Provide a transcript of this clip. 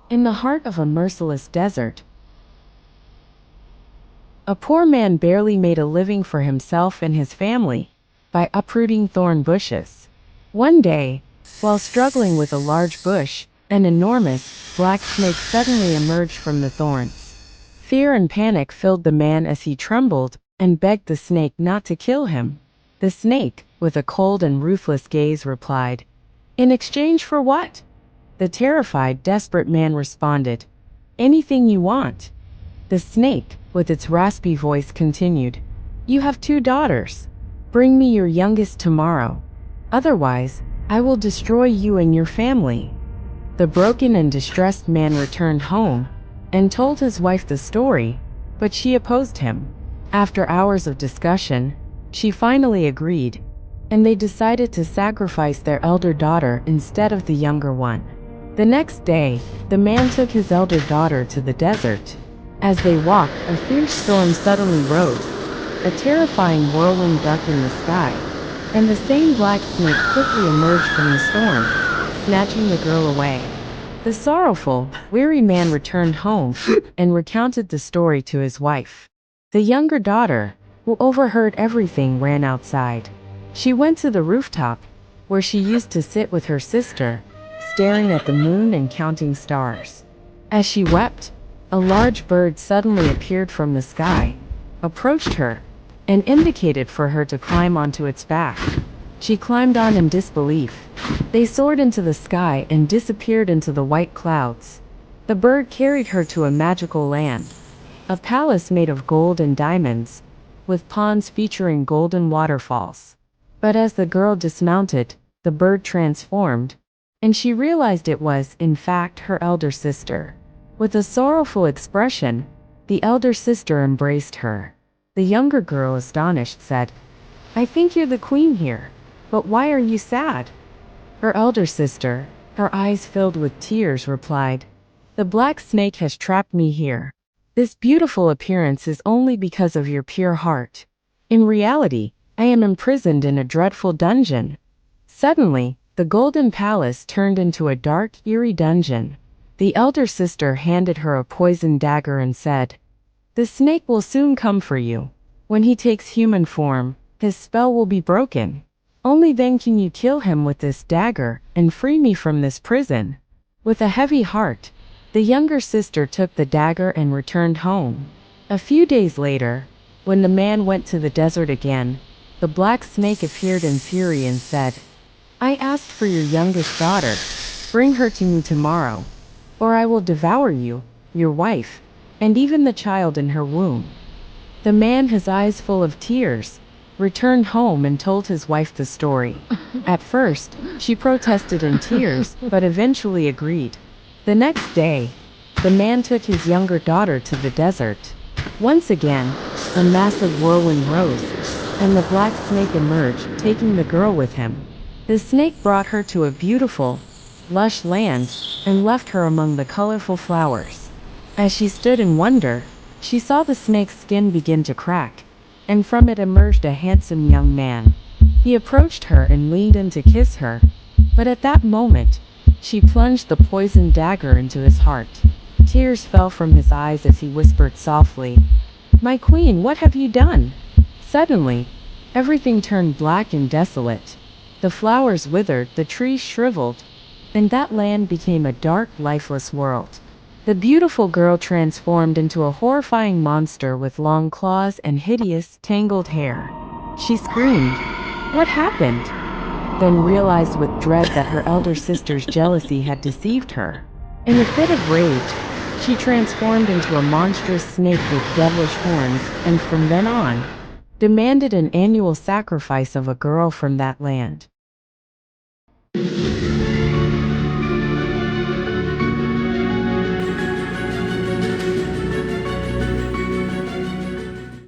In the heart of a merciless desert, a poor man barely made a living for himself and his family by uprooting thorn bushes. One day, while struggling with a large bush, an enormous, black snake suddenly emerged from the thorns. Fear and panic filled the man as he trembled and begged the snake not to kill him. The snake, with a cold and ruthless gaze, replied, "In exchange for what?" The terrified, desperate man responded, "Anything you want." The snake, with its raspy voice, continued, "You have 2 daughters. Bring me your youngest tomorrow. Otherwise, I will destroy you and your family." The broken and distressed man returned home and told his wife the story, but she opposed him. After hours of discussion, she finally agreed, and they decided to sacrifice their elder daughter instead of the younger one. The next day, the man took his elder daughter to the desert. As they walked, a fierce storm suddenly rose. A terrifying whirlwind darkened the sky, and the same black snake quickly emerged from the storm, snatching the girl away. The sorrowful, weary man returned home and recounted the story to his wife. The younger daughter, who overheard everything, ran outside. She went to the rooftop, where she used to sit with her sister, staring at the moon and counting stars. As she wept, a large bird suddenly appeared from the sky, approached her, and indicated for her to climb onto its back. She climbed on in disbelief. They soared into the sky and disappeared into the white clouds. The bird carried her to a magical land, a palace made of gold and diamonds, with ponds featuring golden waterfalls. But as the girl dismounted, the bird transformed, and she realized it was, in fact, her elder sister. With a sorrowful expression, the elder sister embraced her. The younger girl, astonished, said, "I think you're the queen here, but why are you sad?" Her elder sister, her eyes filled with tears, replied, "The black snake has trapped me here. This beautiful appearance is only because of your pure heart. In reality, I am imprisoned in a dreadful dungeon." Suddenly, the golden palace turned into a dark, eerie dungeon. The elder sister handed her a poisoned dagger and said, "The snake will soon come for you. When he takes human form, his spell will be broken. Only then can you kill him with this dagger and free me from this prison." With a heavy heart, the younger sister took the dagger and returned home. A few days later, when the man went to the desert again, the black snake appeared in fury and said, "I asked for your youngest daughter. Bring her to me tomorrow, or I will devour you, your wife, and even the child in her womb." The man, his eyes full of tears, returned home and told his wife the story. At first, she protested in tears, but eventually agreed. The next day, the man took his younger daughter to the desert. Once again, a massive whirlwind rose, and the black snake emerged, taking the girl with him. The snake brought her to a beautiful, lush land and left her among the colorful flowers. As she stood in wonder, she saw the snake's skin begin to crack, and from it emerged a handsome young man. He approached her and leaned in to kiss her, but at that moment, she plunged the poisoned dagger into his heart. Tears fell from his eyes as he whispered softly, "My queen, what have you done?" Suddenly, everything turned black and desolate. The flowers withered, the trees shriveled, and that land became a dark, lifeless world. The beautiful girl transformed into a horrifying monster with long claws and hideous, tangled hair. She screamed, "What happened?" then realized with dread that her elder sister's jealousy had deceived her. In a fit of rage, she transformed into a monstrous snake with devilish horns, and from then on, demanded an annual sacrifice of a girl from that land.